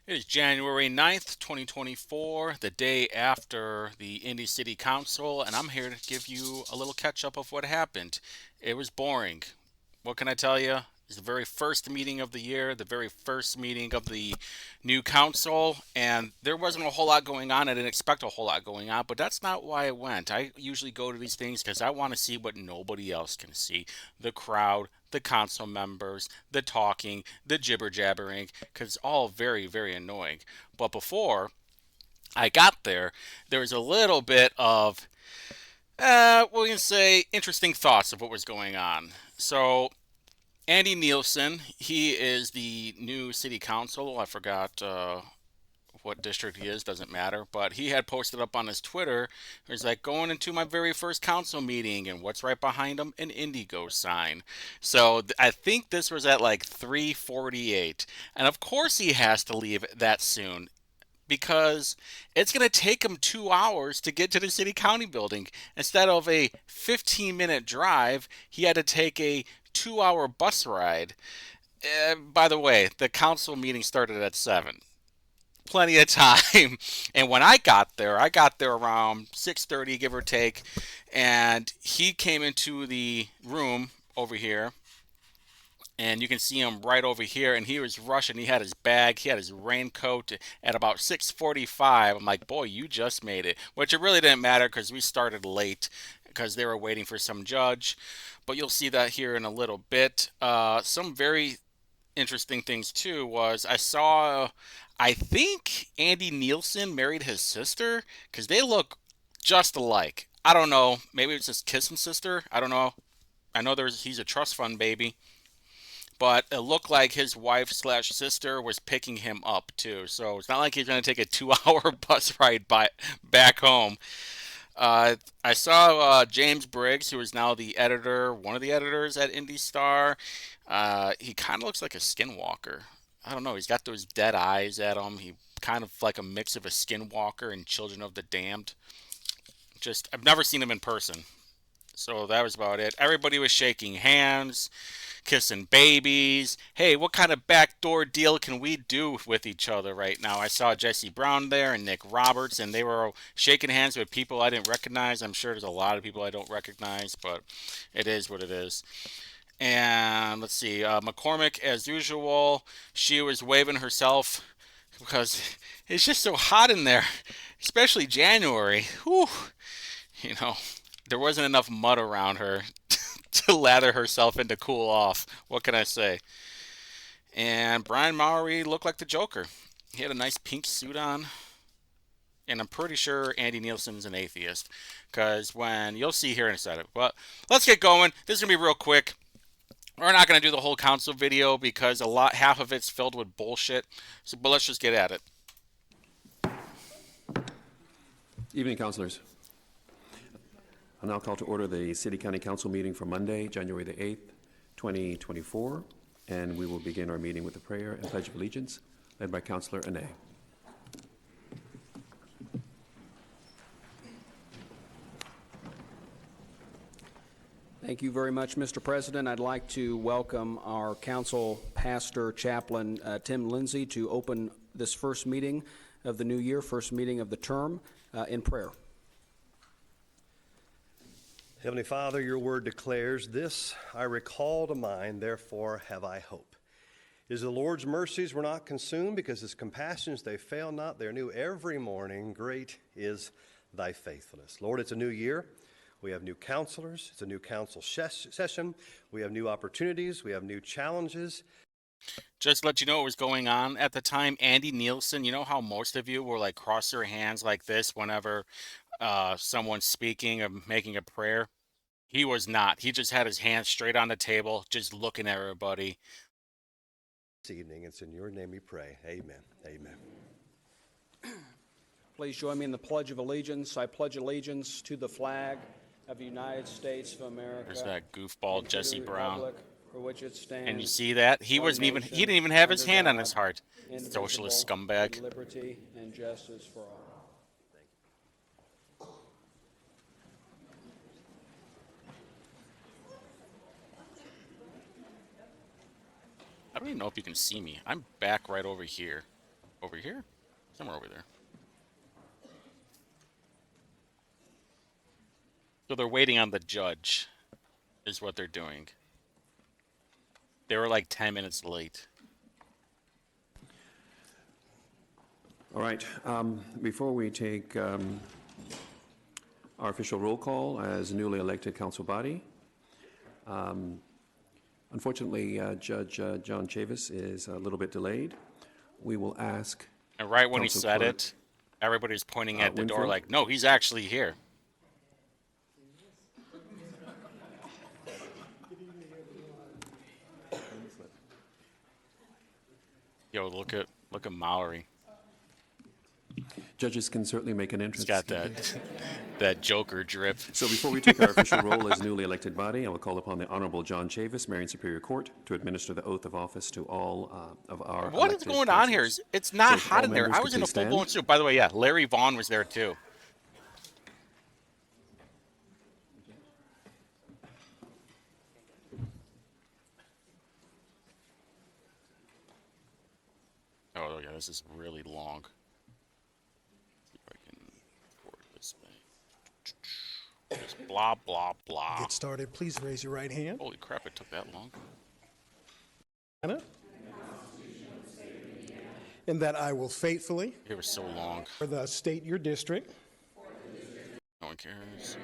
It is January 9th, 2024, the day after the Indy City Council, and I'm here to give you a little catch up of what happened. It was boring. What can I tell you? It's the very first meeting of the year, the very first meeting of the new council, and there wasn't a whole lot going on. I didn't expect a whole lot going on, but that's not why I went. I usually go to these things because I want to see what nobody else can see: the crowd, the council members, the talking, the jibber jabbering, because it's all very, very annoying. But before I got there, there was a little bit of, we can say, interesting thoughts of what was going on. So Andy Nielsen, he is the new city council. I forgot what district he is, doesn't matter. But he had posted up on his Twitter, he's like, going into my very first council meeting, and what's right behind him? An Indigo sign. So I think this was at like 3:48. And of course he has to leave that soon because it's going to take him 2 hours to get to the city county building. Instead of a 15-minute drive, he had to take a 2 hour bus ride. By the way, the council meeting started at 7. Plenty of time. And when I got there around 6:30, give or take, and he came into the room over here, and you can see him right over here, and he was rushing. He had his bag, he had his raincoat at about 6:45. I'm like, boy, you just made it, which it really didn't matter because we started late because they were waiting for some judge. But you'll see that here in a little bit. Some very interesting things too was I saw, I think Andy Nielsen married his sister because they look just alike. I don't know, maybe it's his kissing sister, I don't know. I know he's a trust fund baby, but it looked like his wife slash sister was picking him up too. So it's not like he's going to take a 2 hour bus ride back home. I saw James Briggs, who is now the editor, one of the editors at Indy Star. He kind of looks like a skinwalker. I don't know. He's got those dead eyes at him. He kind of like a mix of a skinwalker and Children of the Damned. Just, I've never seen him in person. So that was about it. Everybody was shaking hands, kissing babies. Hey, what kind of backdoor deal can we do with each other right now? I saw Jesse Brown there and Nick Roberts, and they were shaking hands with people I didn't recognize. I'm sure there's a lot of people I don't recognize, but it is what it is. And let's see, McCormick, as usual, she was waving herself because it's just so hot in there, especially January. Whew, you know, there wasn't enough mud around her to lather herself into cool off. What can I say? And Brian Maury looked like the Joker. He had a nice pink suit on, and I'm pretty sure Andy Nielsen's an atheist. Because when you'll see here in a second. But let's get going. This is gonna be real quick. We're not gonna do the whole council video because half of it's filled with bullshit. So, but let's just get at it. Evening, councilors. I'll now call to order the City County Council meeting for Monday, January the 8th, 2024, and we will begin our meeting with a prayer and pledge of allegiance led by Councilor Anay. Thank you very much, Mr. President. I'd like to welcome our council pastor, chaplain Tim Lindsay, to open this first meeting of the new year, first meeting of the term, in prayer. Heavenly Father, your word declares, "This I recall to mind, therefore have I hope." Is the Lord's mercies were not consumed, because his compassions, they fail not. They are new every morning. Great is thy faithfulness. Lord, it's a new year. We have new counselors. It's a new council session. We have new opportunities. We have new challenges. Just to let you know what was going on at the time. Andy Nielsen, you know how most of you will like cross your hands like this whenever someone's speaking or making a prayer? He was not. He just had his hands straight on the table, just looking at everybody. This evening, it's in your name we pray. Amen. Amen. Please join me in the Pledge of Allegiance. I pledge allegiance to the flag of the United States of America. There's that goofball Jesse Brown. For which it stands. And you see that? He didn't even have his hand on his heart. Socialist scumbag. Liberty and justice for all. I don't even know if you can see me. I'm back right over here. Over here? Somewhere over there. So they're waiting on the judge, is what they're doing. They were like 10 minutes late. All right. Before we take our official roll call as newly elected council body, unfortunately, Judge John Chavis is a little bit delayed. We will ask. And right when he Council said Clerk, it, everybody's pointing at the door Winfield? like, no, he's actually here. Yo, look at Mallory. Judges can certainly make an He's entrance. got that Joker drip. So before we take our official role as newly elected body, I will call upon the Honorable John Chavis, Marion Superior Court, to administer the oath of office to all of our What is elected going on here? councilors. It's not So if hot all in there. members I could was in a please full-blown stand. suit. By the way, yeah, Larry Vaughn was there too. Oh, yeah, this is really long. See if I can forward this way. Just blah, blah, blah. Get started. Please raise your right hand. Holy crap, it took that long. Anna. And that I will faithfully, It was so long. for the state your district, No one cares.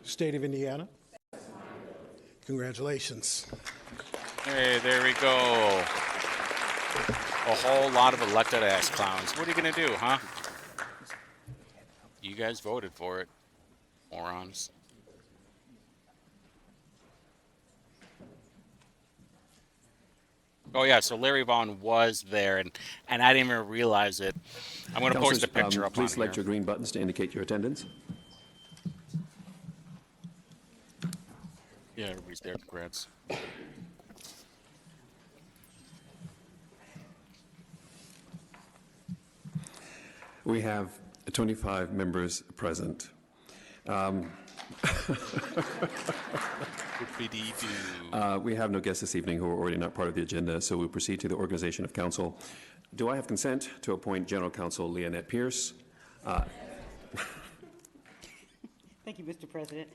state of Indiana. Congratulations. Hey, there we go. A whole lot of elected ass clowns. What are you gonna do, huh? You guys voted for it, morons. Oh yeah, so Larry Vaughn was there, and I didn't even realize it. I'm gonna post a Councilors, picture up on please select here. your green buttons to indicate your attendance. Yeah, everybody's there. Congrats. We have 25 members present. Whoopity-doo. We have no guests this evening who are already not part of the agenda, so we proceed to the organization of council. Do I have consent to appoint General Counsel Leonette Pierce? Thank you, Mr. President.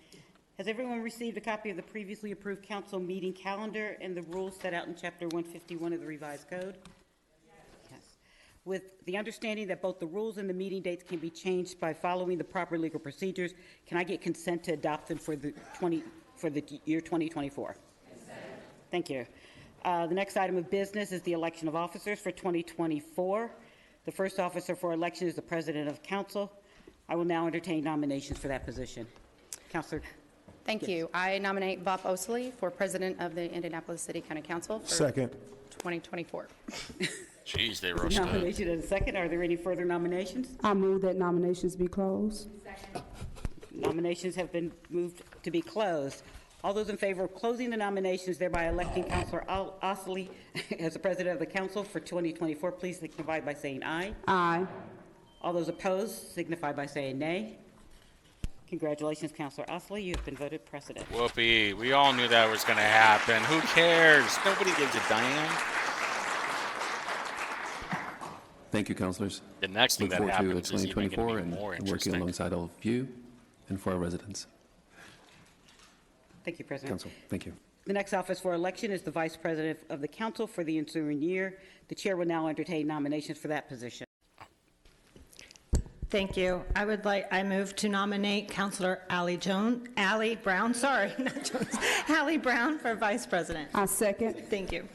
Has everyone received a copy of the previously approved council meeting calendar and the rules set out in Chapter 151 of the revised code? Yes. With the understanding that both the rules and the meeting dates can be changed by following the proper legal procedures, can I get consent to adopt them for the year 2024? Thank you. The next item of business is the election of officers for 2024. The first officer for election is the President of Council. I will now entertain nominations for that position. Councilor. Thank you. I nominate Bob Osley for President of the Indianapolis City County Council for Second. 2024. Jeez, they rushed it. Nomination and a second. Are there any further nominations? I move that nominations be closed. Nominations have been moved to be closed. All those in favor of closing the nominations, thereby electing Councilor Osley as the President of the Council for 2024, please signify by saying aye. Aye. All those opposed signify by saying nay. Congratulations, Councilor Osley. You have been voted President. Whoopee. We all knew that was gonna happen. Who cares? Nobody gives a damn. Thank you, councilors. The next thing Look that forward to happens is even 2024 gonna be and more working interesting. alongside all of you and for our residents. Thank you, President. Council, thank you. The next office for election is the Vice President of the Council for the ensuing year. The Chair will now entertain nominations for that position. Thank you. I move to nominate Councilor Allie Brown, sorry, not Jones, Allie Brown for Vice President. I second. Thank you.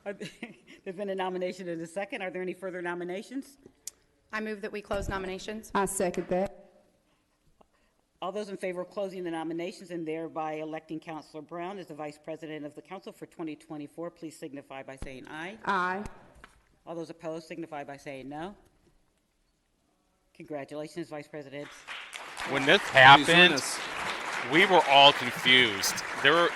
There's been a nomination and a second. Are there any further nominations? I move that we close nominations. I second that. All those in favor of closing the nominations and thereby electing Councilor Brown as the Vice President of the Council for 2024, please signify by saying aye. Aye. All those opposed signify by saying no. Congratulations, Vice President. When this Please join happened, us. we were all confused. There were,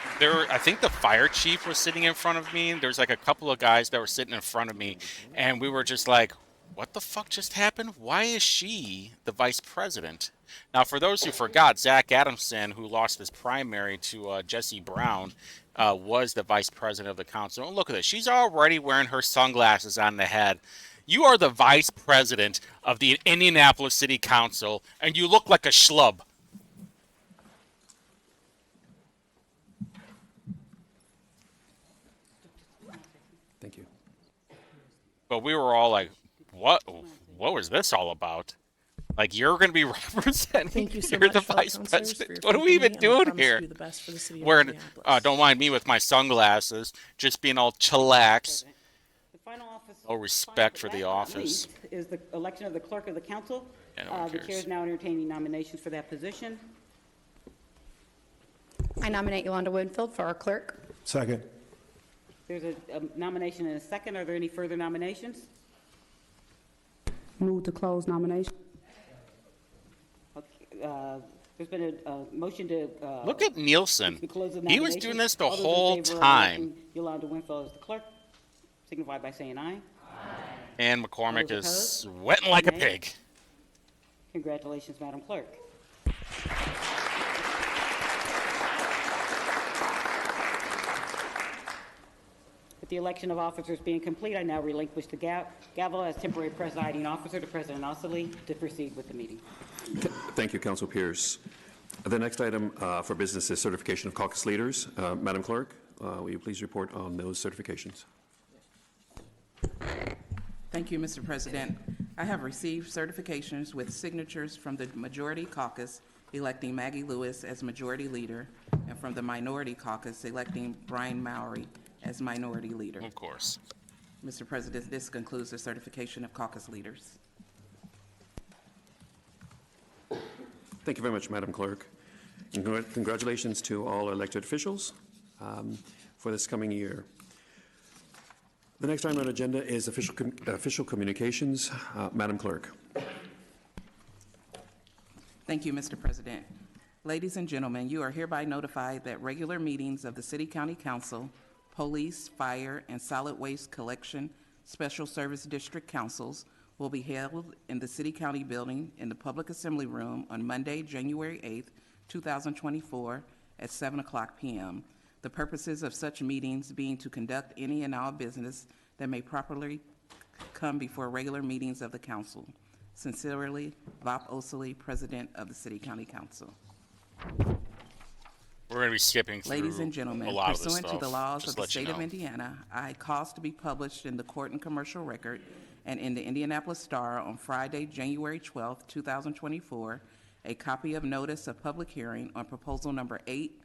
I think the fire chief was sitting in front of me. There was like a couple of guys that were sitting in front of me, and we were just like, what the fuck just happened? Why is she the vice president? Now, for those who forgot, Zach Adamson, who lost his primary to Jesse Brown, was the vice president of the council. And look at this. She's already wearing her sunglasses on the head. You are the vice president of the Indianapolis City Council, and you look like a schlub. Thank you. But we were all like, "What? What was this all about?" Like, you're going to be representing. Thank you so You're much, the fellow vice councilors, for president. your What are faith we in me, even and I doing promise to here? do the best for the city of Wearing, Indianapolis. don't mind me with my sunglasses, just being all chillax. The final office. No respect for final, the but last but not office. least, is the election of the clerk of the council. Yeah, no one The chair cares. is now entertaining nominations for that position. I nominate Yolanda Winfield for our clerk. Second. There's a nomination and a second. Are there any further nominations? Move to close nomination. Okay, there's been a motion to. Look at Nielsen. To close the He was nominations. doing this the All those in whole favor of time. electing Yolanda Winfield as the clerk, signify by saying aye. And McCormick Those is opposed? sweating like a Nay. pig. Congratulations, Madam Clerk. With the election of officers being complete, I now relinquish the gavel as temporary presiding officer to President Ossoly to proceed with the meeting. Thank you, Council Pierce. The next item for business is certification of caucus leaders. Madam Clerk, will you please report on those certifications? Thank you, Mr. President. I have received certifications with signatures from the Majority Caucus electing Maggie Lewis as Majority Leader, and from the Minority Caucus electing Brian Mowry as Minority Leader. Of course. Mr. President, this concludes the certification of caucus leaders. Thank you very much, Madam Clerk. And congratulations to all elected officials for this coming year. The next item on the agenda is official communications. Madam Clerk. Thank you, Mr. President. Ladies and gentlemen, you are hereby notified that regular meetings of the City County Council, Police, Fire, and Solid Waste Collection Special Service District Councils will be held in the City County Building in the Public Assembly Room on Monday, January 8th, 2024 at 7 o'clock p.m. The purposes of such meetings being to conduct any and all business that may properly come before regular meetings of the council. Sincerely, Bob Osley, President of the City County Council. We're going to be skipping through Ladies and gentlemen, a lot of this pursuant to stuff. the laws Just of the let you state of know. Indiana, I caused to be published in the Court and Commercial Record and in the Indianapolis Star on Friday, January 12th, 2024, a copy of notice of public hearing on proposal number 8,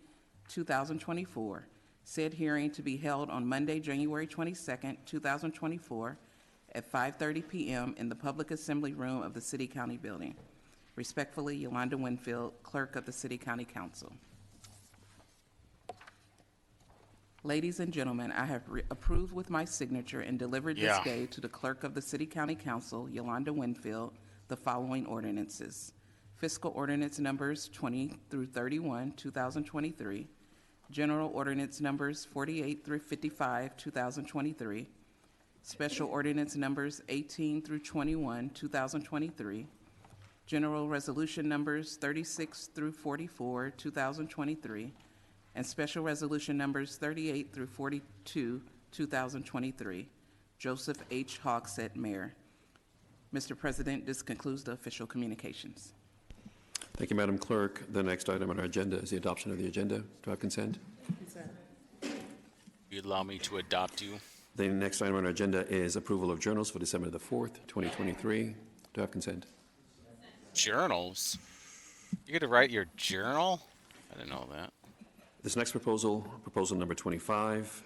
2024. Said hearing to be held on Monday, January 22nd, 2024, at 5:30 p.m. in the Public Assembly Room of the City County Building. Respectfully, Yolanda Winfield, Clerk of the City County Council. Ladies and gentlemen, I have approved with my signature and delivered this Yeah. day to the Clerk of the City County Council, Yolanda Winfield, the following ordinances. Fiscal Ordinance Numbers 20 through 31, 2023. General Ordinance Numbers 48 through 55, 2023. Special Ordinance Numbers 18 through 21, 2023. General Resolution Numbers 36 through 44, 2023. And Special Resolution Numbers 38 through 42, 2023. Joseph H. Hogsett, Mayor. Mr. President, this concludes the official communications. Thank you, Madam Clerk. The next item on our agenda is the adoption of the agenda. Do I have consent? You allow me to adopt you. The next item on our agenda is approval of journals for December the 4th, 2023. Do I have consent? Journals? You get to write your journal? I didn't know that. This next proposal, proposal number 25,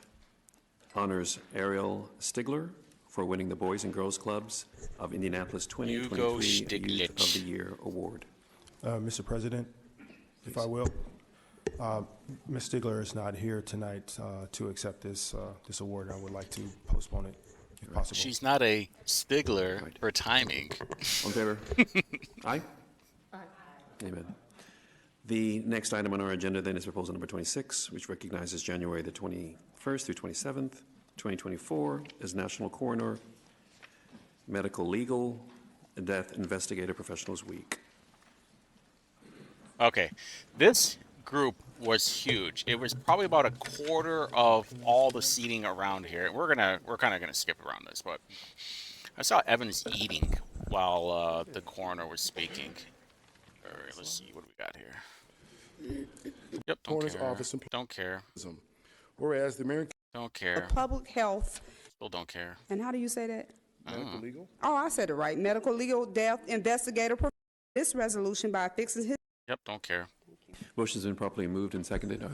honors Ariel Stigler for winning the Boys and Girls Clubs of Indianapolis Hugo 2023 Youth of the Stiglitz. Year Award. Mr. President, if I will, Ms. Stigler is not here tonight to accept this award. I would like to postpone it if possible. She's not a Stigler Right. for timing. All in favor? Aye? Aye. Amen. The next item on our agenda then is proposal number 26, which recognizes January the 21st through 27th, 2024 as National Coroner Medical Legal Death Investigator Professionals Week. Okay, this group was huge. It was probably about a quarter of all the seating around here. We're kind of gonna skip around this, but I saw Evans eating while the coroner was speaking. All right, let's see what do we got here. Yep, don't Coroner's care. office Don't care. employees. Whereas the Marion Don't care. Public health, Still don't care. and how do you say that? Medical Legal. Oh, I said it right. Medical, legal, death, investigator. This resolution by fixing his. Yep, don't care. Motion's been properly moved and seconded.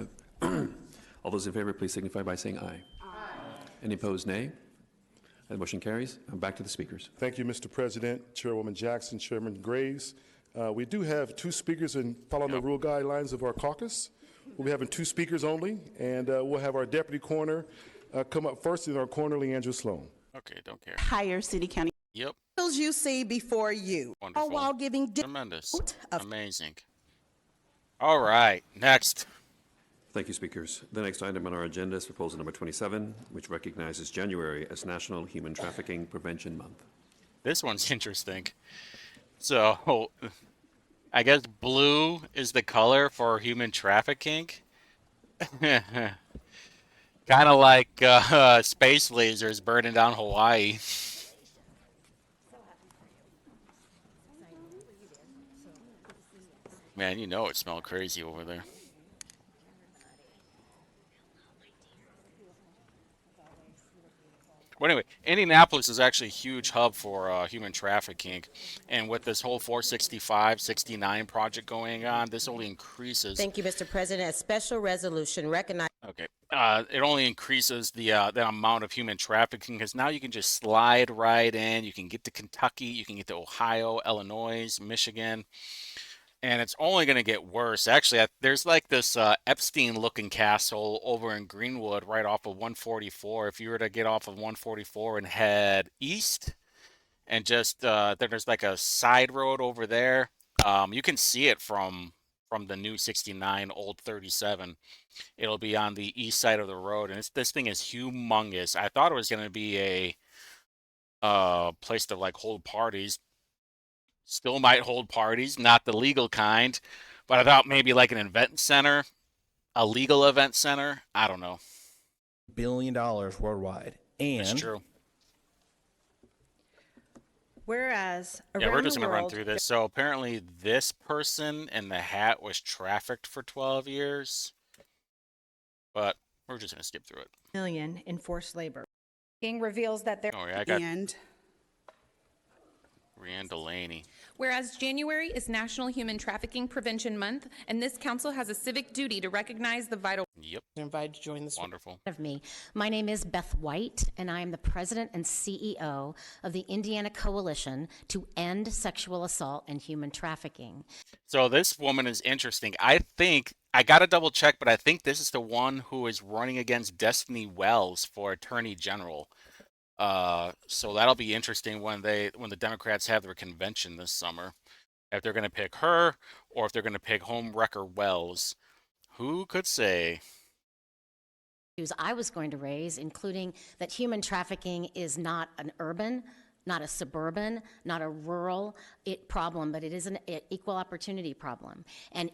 All those in favor, please signify by saying aye. Aye. Any opposed, nay? That motion carries. Back to the speakers. Thank you, Mr. President, Chairwoman Jackson, Chairman Graves. We do have two speakers and following the rule guidelines of our caucus. We'll be having two speakers only, and we'll have our deputy coroner come up first, and our coroner, Leandra Sloan. Okay, don't care. Higher city county Yep, bills you see before you, all wonderful. while giving Tremendous. of Amazing. All right, next. Thank you, speakers. The next item on our agenda is proposal number 27, which recognizes January as National Human Trafficking Prevention Month. This one's interesting. So, I guess blue is the color for human trafficking. Kind of like space lasers burning down Hawaii. Man, you know it smelled crazy over there. Well, anyway, Indianapolis is actually a huge hub for human trafficking. And with this whole 465, 69 project going on, this only increases. Thank you, Mr. President. A special resolution recognizing. Okay. It only increases the amount of human trafficking because now you can just slide right in. You can get to Kentucky, you can get to Ohio, Illinois, Michigan, and it's only going to get worse. Actually, there's like this Epstein-looking castle over in Greenwood, right off of 144. If you were to get off of 144 and head east, and just there's like a side road over there. You can see it from the new 69, old 37. It'll be on the east side of the road, and this thing is humongous. I thought it was going to be a place to like hold parties. Still might hold parties, not the legal kind, but I thought maybe like an event center, a legal event center. I don't know. $1 billion worldwide. And It's true. Whereas Yeah, we're around just the going to run world, through this. So apparently this person in the hat was trafficked for 12 years, but we're just going to skip through it. million in forced labor. King reveals that there. Oh, yeah, I got And Rhiannon Delaney. Whereas January is National Human Trafficking Prevention Month, and this council has a civic duty to recognize the vital. Yep. You're invited to join this. Wonderful. Of me. My name is Beth White, and I am the president and CEO of the Indiana Coalition to End Sexual Assault and Human Trafficking. So this woman is interesting. I think I got to double check, but I think this is the one who is running against Destiny Wells for Attorney General. So that'll be interesting when the Democrats have their convention this summer. If they're going to pick her or if they're going to pick Homewrecker Wells. Who could say? Issues I was going to raise, including that human trafficking is not an urban, not a suburban, not a rural problem, but it is an equal opportunity problem, and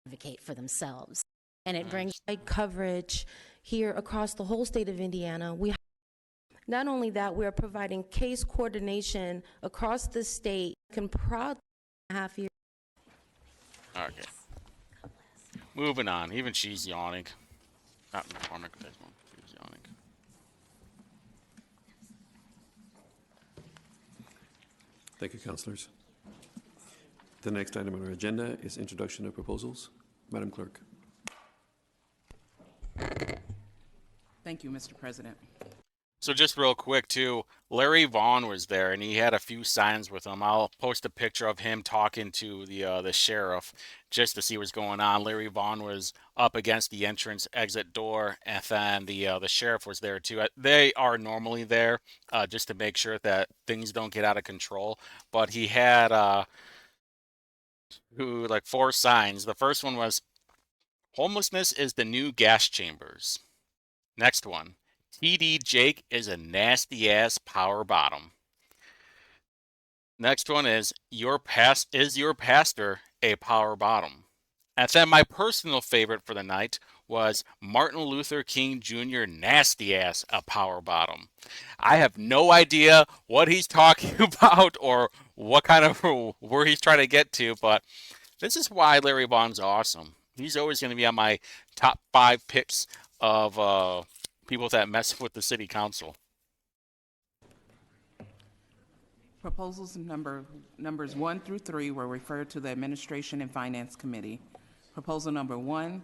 advocate for themselves. And it brings coverage here across the whole state of Indiana. Not only that, we are providing case coordination across the state. Can proudly half year. Okay. Moving on. Even she's yawning. Not McCormick, but this one. She's yawning. Thank you, councilors. The next item on our agenda is introduction of proposals. Madam Clerk. Thank you, Mr. President. So just real quick too, Larry Vaughn was there and he had a few signs with him. I'll post a picture of him talking to the sheriff just to see what's going on. Larry Vaughn was up against the entrance exit door, and then the sheriff was there too. They are normally there just to make sure that things don't get out of control. But he had like 4 signs. The first one was homelessness is the new gas chambers. Next one. TD Jake is a nasty ass power bottom. Next one is your pastor a power bottom. And then my personal favorite for the night, was Martin Luther King Jr. nasty ass a power bottom. I have no idea what he's talking about or what kind of where he's trying to get to, but this is why Larry Vaughn's awesome. He's always going to be on my top 5 picks of people that mess with the city council. Proposals numbers 1 through 3 were referred to the Administration and Finance Committee. Proposal number 1,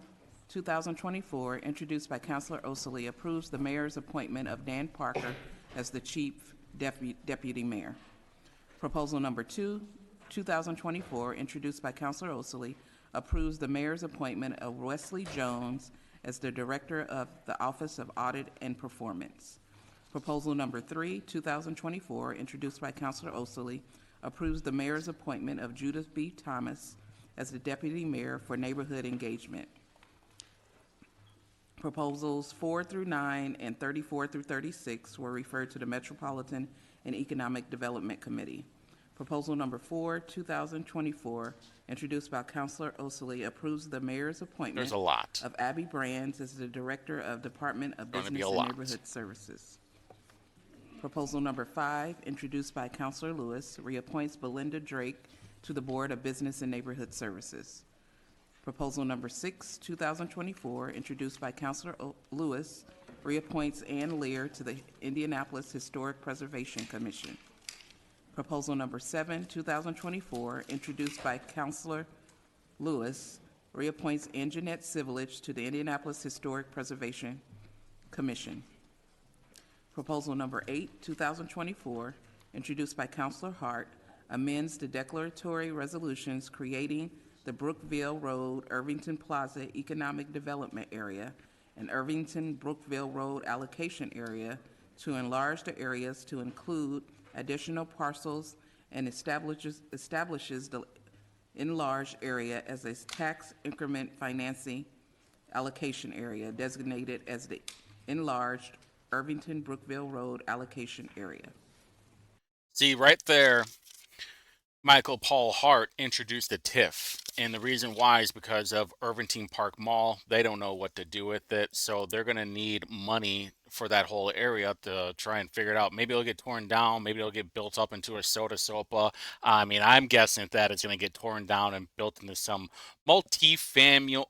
2024, introduced by Councilor Osili, approves the mayor's appointment of Dan Parker as the chief deputy mayor. Proposal number 2, 2024, introduced by Councilor Osili, approves the mayor's appointment of Wesley Jones as the director of the Office of Audit and Performance. Proposal number 3, 2024, introduced by Councilor Osili, approves the mayor's appointment of Judith B. Thomas as the deputy mayor for neighborhood engagement. Proposals 4 through 9 and 34 through 36 were referred to the Metropolitan and Economic Development Committee. Proposal number 4, 2024, introduced by Councilor Osili, approves the mayor's appointment There's a lot. of Abby Brands as the director of Department of Going to be Business a and lot. Neighborhood Services. Proposal number 5, introduced by Councilor Lewis, reappoints Belinda Drake to the Board of Business and Neighborhood Services. Proposal number 6, 2024, introduced by Councilor Lewis, reappoints Ann Lear to the Indianapolis Historic Preservation Commission. Proposal number 7, 2024, introduced by Councilor Lewis, reappoints Anjanette Civilich to the Indianapolis Historic Preservation Commission. Proposal number 8, 2024, introduced by Councilor Hart, amends the declaratory resolutions creating the Brookville Road, Irvington Plaza Economic Development Area and Irvington Brookville Road Allocation Area to enlarge the areas to include additional parcels and establishes the enlarged area as a tax increment financing allocation area designated as the enlarged Irvington Brookville Road Allocation Area. See, right there, Michael Paul Hart introduced the TIF. And the reason why is because of Irvington Park Mall. They don't know what to do with it. So they're going to need money for that whole area to try and figure it out. Maybe it'll get torn down. Maybe it'll get built up into a soda sopa. I mean, I'm guessing that it's going to get torn down and built into some multi-family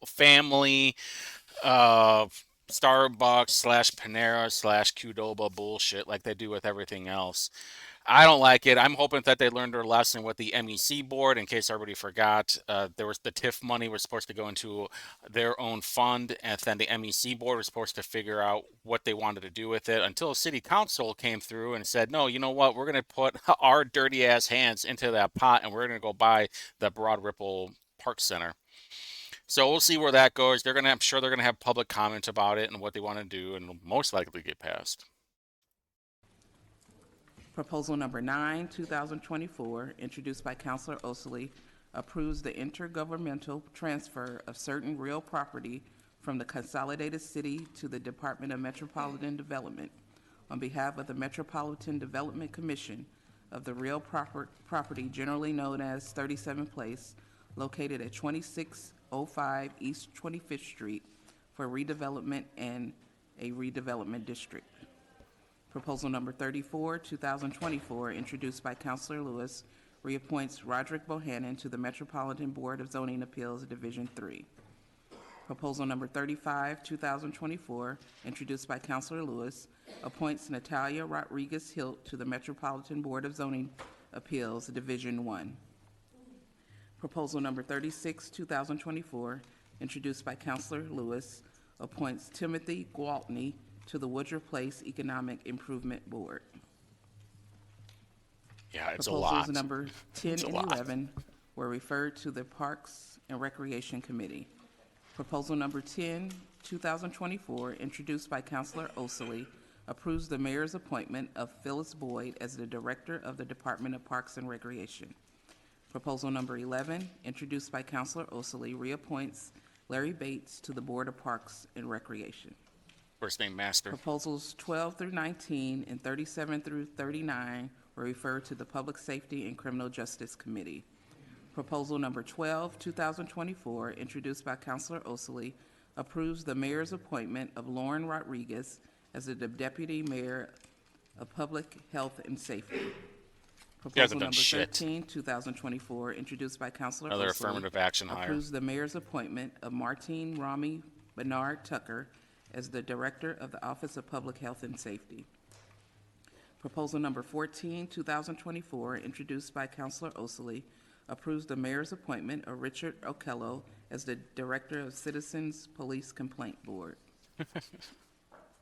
Starbucks slash Panera slash Qdoba bullshit like they do with everything else. I don't like it. I'm hoping that they learned their lesson with the MEC board. In case everybody forgot, there was the TIF money was supposed to go into their own fund, and then the MEC board was supposed to figure out what they wanted to do with it until city council came through and said, no, you know what? We're going to put our dirty ass hands into that pot, and we're going to go buy the Broad Ripple Park Center. So we'll see where that goes. I'm sure they're gonna have public comment about it and what they want to do, and it'll most likely get passed. Proposal number 9, 2024, introduced by Councilor Osili, approves the intergovernmental transfer of certain real property from the consolidated city to the Department of Metropolitan Development on behalf of the Metropolitan Development Commission of the real property generally known as 37 Place, located at 2605 East 25th Street for redevelopment and a redevelopment district. Proposal number 34, 2024, introduced by Councilor Lewis, reappoints Roderick Bohannon to the Metropolitan Board of Zoning Appeals, Division 3. Proposal number 35, 2024, introduced by Councilor Lewis, appoints Natalia Rodriguez-Hilt to the Metropolitan Board of Zoning Appeals, Division 1. Proposal number 36, 2024, introduced by Councilor Lewis, appoints Timothy Gwaltney to the Woodruff Place Economic Improvement Board. Yeah, it's a lot. Proposals number 10 It's a and lot. 11 were referred to the Parks and Recreation Committee. Proposal number 10, 2024, introduced by Councilor Osili, approves the mayor's appointment of Phyllis Boyd as the Director of the Department of Parks and Recreation. Proposal number 11, introduced by Councilor Osili, reappoints Larry Bates to the Board of Parks and Recreation. First name master. Proposals 12 through 19 and 37 through 39 were referred to the Public Safety and Criminal Justice Committee. Proposal number 12, 2024, introduced by Councilor Osili, approves the mayor's appointment of Lauren Rodriguez as the deputy mayor of public health and safety. He hasn't Proposal done number shit. 13, 2024, introduced by Councilor Another Osley, affirmative action hire. approves the mayor's appointment of Martine Rami Bernard Tucker as the director of the Office of Public Health and Safety. Proposal number 14, 2024, introduced by Councilor Osley, approves the mayor's appointment of Richard Okello as the director of Citizens Police Complaint Board.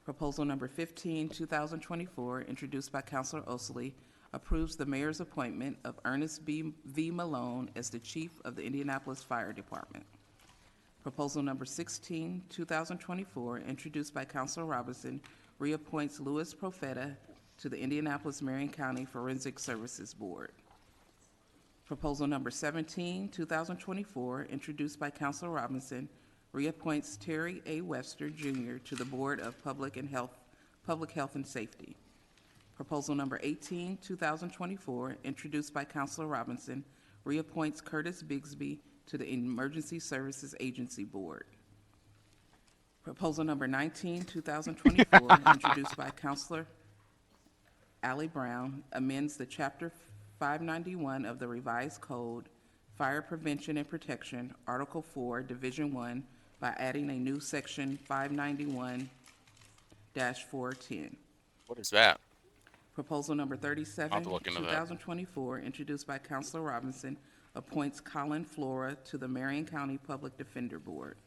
Proposal number 15, 2024, introduced by Councilor Osley, approves the mayor's appointment of Ernest V. Malone as the chief of the Indianapolis Fire Department. Proposal number 16, 2024, introduced by Councilor Robinson, reappoints Louis Profeta to the Indianapolis-Marion County Forensic Services Board. Proposal number 17, 2024, introduced by Councilor Robinson, reappoints Terry A. Webster, Jr. to the Board of Public Health and Safety. Proposal number 18, 2024, introduced by Councilor Robinson, reappoints Curtis Bigsby to the Emergency Services Agency Board. Proposal number 19, 2024, introduced by Councilor Allie Brown, amends the Chapter 591 of the Revised Code, Fire Prevention and Protection, Article 4, Division 1, by adding a new Section 591-410. What is that? Proposal number I'll 37, have to look into that. 2024, introduced by Councilor Robinson, appoints Colin Flora to the Marion County Public Defender Board.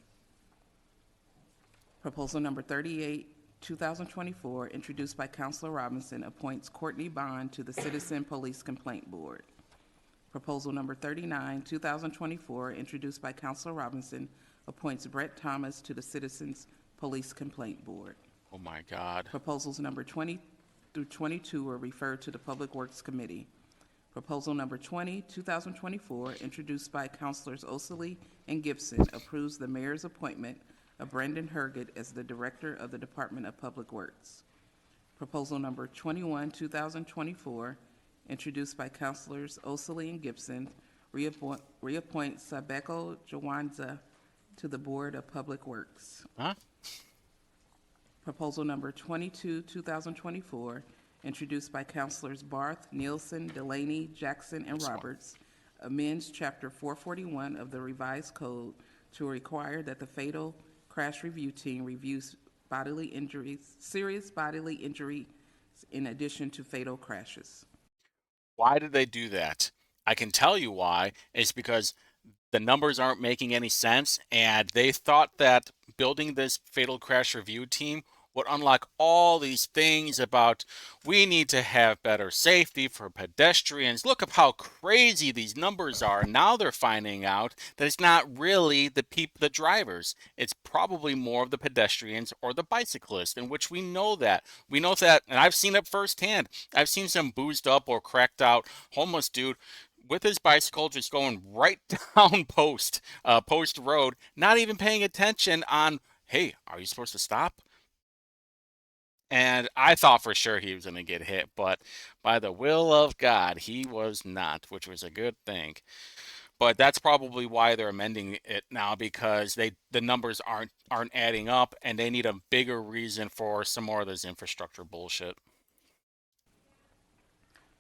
Proposal number 38, 2024, introduced by Councilor Robinson, appoints Courtney Bond to the Citizen Police Complaint Board. Proposal number 39, 2024, introduced by Councilor Robinson, appoints Brett Thomas to the Citizens Police Complaint Board. Oh my God. Proposals number 20 through 22 are referred to the Public Works Committee. Proposal number 20, 2024, introduced by Councilors Osley and Gibson, approves the mayor's appointment of Brendan Herget as the Director of the Department of Public Works. Proposal number 21, 2024, introduced by Councilors Osley and Gibson, reappoint Sabeko Jawanza to the Board of Public Works. Huh? Proposal number 22, 2024, introduced by Councilors Barth, Nielsen, Delaney, Jackson, and Roberts, amends Chapter 441 of the Revised Code to require that the Fatal Crash Review Team reviews bodily injuries, serious bodily injuries in addition to fatal crashes. Why did they do that? I can tell you why. It's because the numbers aren't making any sense, and they thought that building this fatal crash review team would unlock all these things about we need to have better safety for pedestrians. Look at how crazy these numbers are. Now they're finding out that it's not really the drivers. It's probably more of the pedestrians or the bicyclists, in which we know that. We know that, and I've seen it firsthand. I've seen some boozed up or cracked out homeless dude with his bicycle just going right down post road, not even paying attention on, hey, are you supposed to stop? And I thought for sure he was going to get hit, but by the will of God, he was not, which was a good thing. But that's probably why they're amending it now, because the numbers aren't adding up, and they need a bigger reason for some more of this infrastructure bullshit.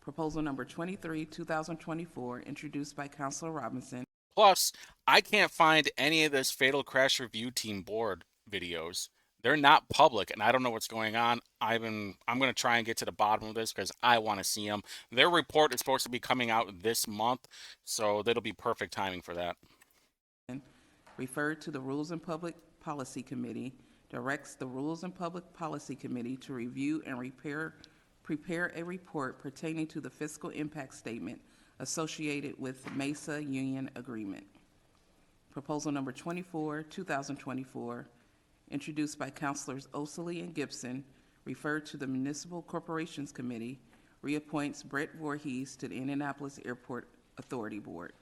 Proposal number 23, 2024, introduced by Councilor Robinson. Plus, I can't find any of this Fatal Crash Review Team board videos. They're not public, and I don't know what's going on. I'm going to try and get to the bottom of this because I want to see them. Their report is supposed to be coming out this month, so that'll be perfect timing for that. Referred to the Rules and Public Policy Committee, directs the Rules and Public Policy Committee to review and prepare a report pertaining to the fiscal impact statement associated with the Mesa Union Agreement. Proposal number 24, 2024, introduced by Councilors Osley and Gibson, referred to the Municipal Corporations Committee, reappoints Brett Voorhees to the Indianapolis Airport Authority Board.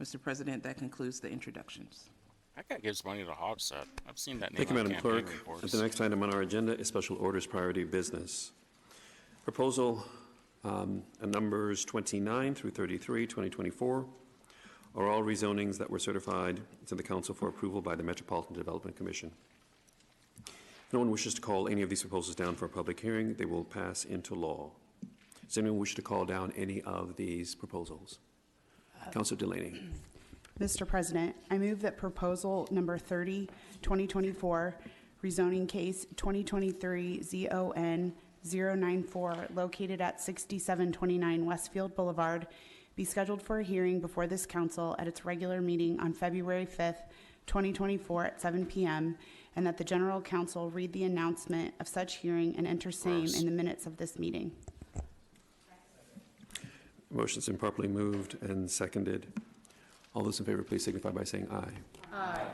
Mr. President, that concludes the introductions. That guy gives money to Hogsett. I've seen that name. Thank you, on Madam campaign Clerk. reports. The next item on our agenda is special orders priority business. Proposal numbers 29 through 33, 2024, are all rezonings that were certified to the Council for approval by the Metropolitan Development Commission. No one wishes to call any of these proposals down for a public hearing. They will pass into law. Does anyone wish to call down any of these proposals? Councilor Delaney. Mr. President, I move that proposal number 30, 2024, rezoning case 2023 ZON 094, located at 6729 Westfield Boulevard, be scheduled for a hearing before this council at its regular meeting on February 5th, 2024 at 7 p.m., and that the general counsel read the announcement of such hearing and enter same in the minutes of this meeting. Motion's been properly moved and seconded. All those in favor, please signify by saying aye. Aye.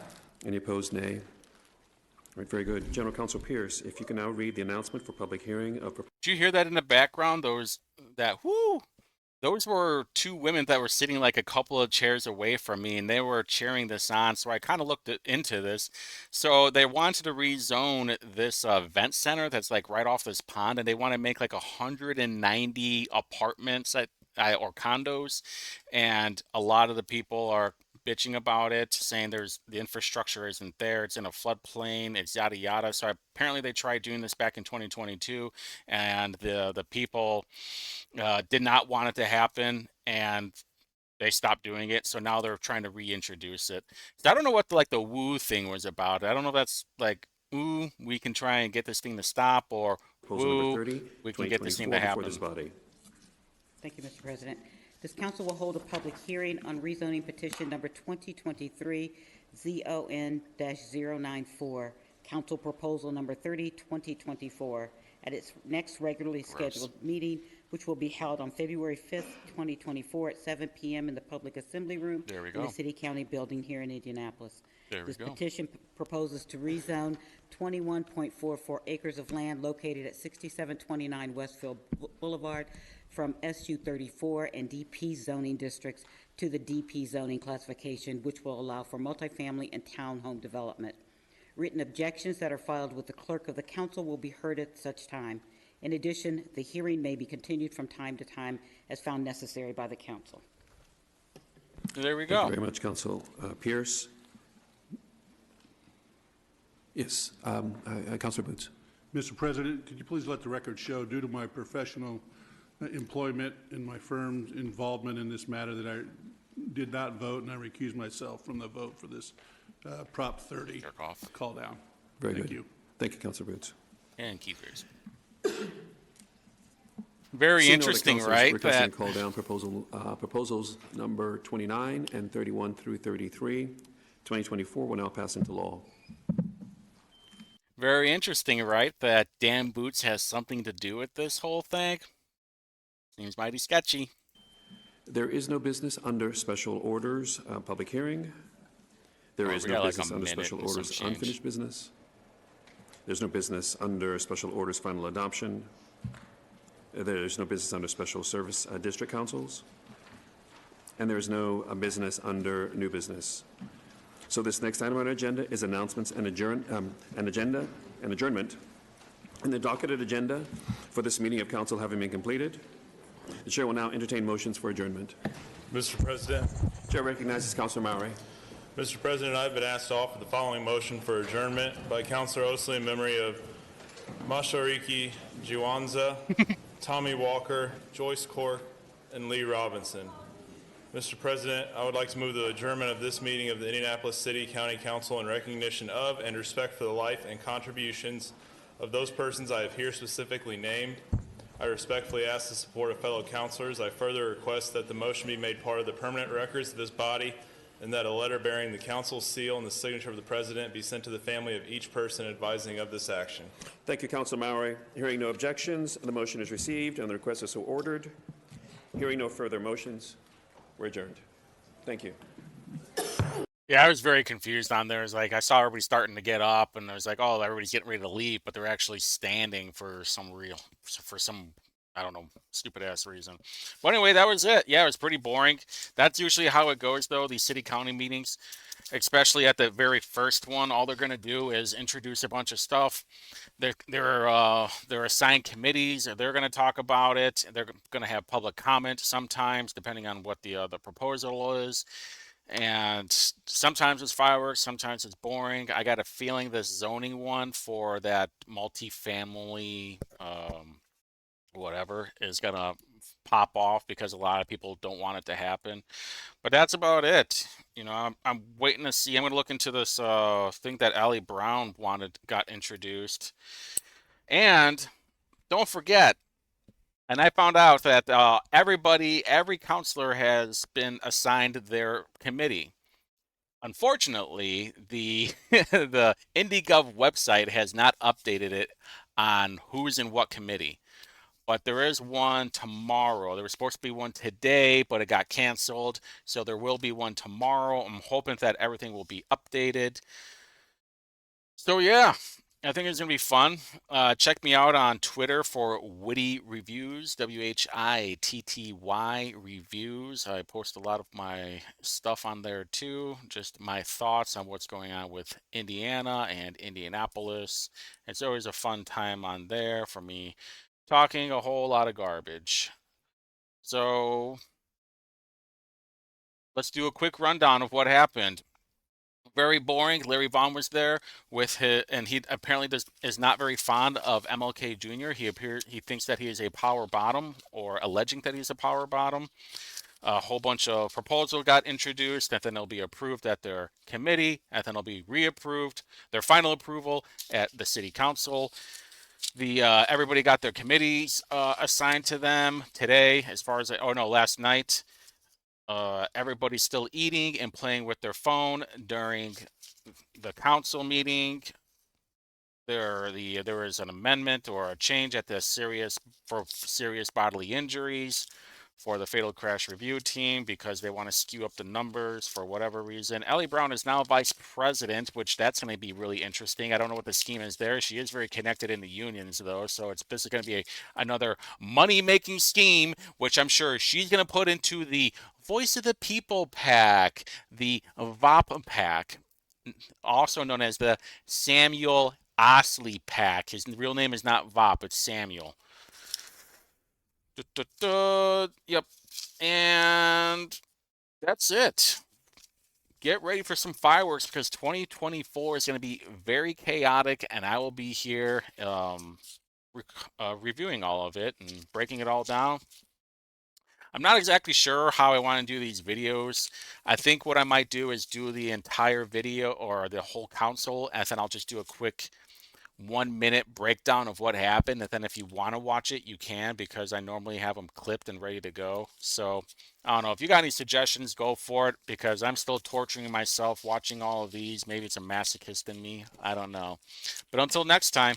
Any opposed, nay? All right, very good. General Counsel Pierce, if you can now read the announcement for public hearing of... Did you hear that in the background? Those were two women that were sitting like a couple of chairs away from me, and they were cheering this on. So I kind of looked into this. So they wanted to rezone this event center that's like right off this pond, and they want to make like 190 apartments or condos. And a lot of the people are bitching about it, saying the infrastructure isn't there, it's in a floodplain, it's yada yada. So apparently they tried doing this back in 2022, and the people did not want it to happen, and they stopped doing it. So now they're trying to reintroduce it. So I don't know what the woo thing was about. I don't know if that's like, ooh, we can try and get this thing to stop, or Proposal woo, number 30, we can get this thing to 2024 before happen. this body. Thank you, Mr. President. This council will hold a public hearing on rezoning petition number 2023 ZON-094, council proposal number 30, 2024, at its next regularly scheduled meeting, which will be held on February 5th, 2024 at 7 p.m. in the Public Assembly Room There we in go. the City County Building here in Indianapolis. There we This go. petition proposes to rezone 21.44 acres of land located at 6729 Westfield Boulevard from SU 34 and DP zoning districts to the DP zoning classification, which will allow for multifamily and townhome development. Written objections that are filed with the clerk of the council will be heard at such time. In addition, the hearing may be continued from time to time as found necessary by the council. There we Thank go. you very much, Counsel Pierce. Yes, Councilor Boots. Mr. President, could you please let the record show, due to my professional employment and my firm's involvement in this matter, that I did not vote, and I recuse myself from the vote for this Prop 30 call down. Very Thank good. you. Thank you, Councilor Boots. And Keithers. Very Seeing no other interesting, councilors right? requesting call down proposals number 29 and 31 through 33, 2024 will now pass into law. Very interesting, right? That Dan Boots has something to do with this whole thing. Seems mighty sketchy. There is no business under special orders, public hearing. There is we no got like business a under minute special and some orders, change. unfinished business. There's no business under special orders, final adoption. There's no business under special service district councils. And there is no business under new business. So this next item on our agenda is announcements and adjournment. And the docketed agenda for this meeting of council having been completed, the chair will now entertain motions for adjournment. Mr. President. Chair recognizes Councilor Mowry. Mr. President, I've been asked to offer the following motion for adjournment by Councilor Osley in memory of Mashariki Jiwanza, Tommy Walker, Joyce Cork, and Lee Robinson. Mr. President, I would like to move the adjournment of this meeting of the Indianapolis City County Council in recognition of and respect for the life and contributions of those persons I have here specifically named. I respectfully ask the support of fellow councilors. I further request that the motion be made part of the permanent records of this body, and that a letter bearing the council's seal and the signature of the president be sent to the family of each person advising of this action. Thank you, Councilor Mowry. Hearing no objections, the motion is received and the request is so ordered. Hearing no further motions, we're adjourned. Thank you. Yeah, I was very confused on there. It's like I saw everybody starting to get up, and I was like, "Oh, everybody's getting ready to leave," but they're actually standing for some I don't know, stupid ass reason. But anyway, that was it. Yeah, it was pretty boring. That's usually how it goes, though. These city county meetings, especially at the very first one, all they're gonna do is introduce a bunch of stuff. They're assigned committees, or they're gonna talk about it. They're gonna have public comment sometimes, depending on what the proposal is. And sometimes it's fireworks, sometimes it's boring. I got a feeling this zoning one for that multifamily, whatever, is gonna pop off because a lot of people don't want it to happen. But that's about it. I'm waiting to see. I'm gonna look into this thing that Allie Brown got introduced. And don't forget, and I found out that every counselor has been assigned their committee. Unfortunately, the the IndyGov website has not updated it on who's in what committee. But there is one tomorrow. There was supposed to be one today, but it got canceled. So there will be one tomorrow. I'm hoping that everything will be updated. So yeah, I think it's gonna be fun. Check me out on Twitter for Witty Reviews, WHITTY Reviews. I post a lot of my stuff on there too, just my thoughts on what's going on with Indiana and Indianapolis. It's always a fun time on there for me talking a whole lot of garbage. So let's do a quick rundown of what happened. Very boring. Larry Vaughn was there with and he apparently is not very fond of MLK Jr. He thinks that he is a power bottom, or alleging that he's a power bottom. A whole bunch of proposals got introduced, and then they'll be approved at their committee, and then they'll be reapproved, their final approval at the city council. Everybody got their committees assigned to them today, as far as last night. Everybody's still eating and playing with their phone during the council meeting. There is an amendment or a change at the serious bodily injuries for the fatal crash review team because they want to skew up the numbers for whatever reason. Ellie Brown is now vice president, which that's going to be really interesting. I don't know what the scheme is there. She is very connected in the unions though, so this is going to be another money-making scheme, which I'm sure she's going to put into the Voice of the People PAC, the VOP PAC, also known as the Samuel Osley PAC. His real name is not VOP, it's Samuel. Yep. And that's it. Get ready for some fireworks because 2024 is going to be very chaotic, and I will be here reviewing all of it and breaking it all down. I'm not exactly sure how I want to do these videos. I think what I might do is do the entire video or the whole council, and then I'll just do a quick 1 minute breakdown of what happened. And then if you want to watch it, you can, because I normally have them clipped and ready to go. So I don't know. If you got any suggestions, go for it, because I'm still torturing myself watching all of these. Maybe it's a masochist in me. I don't know. But until next time.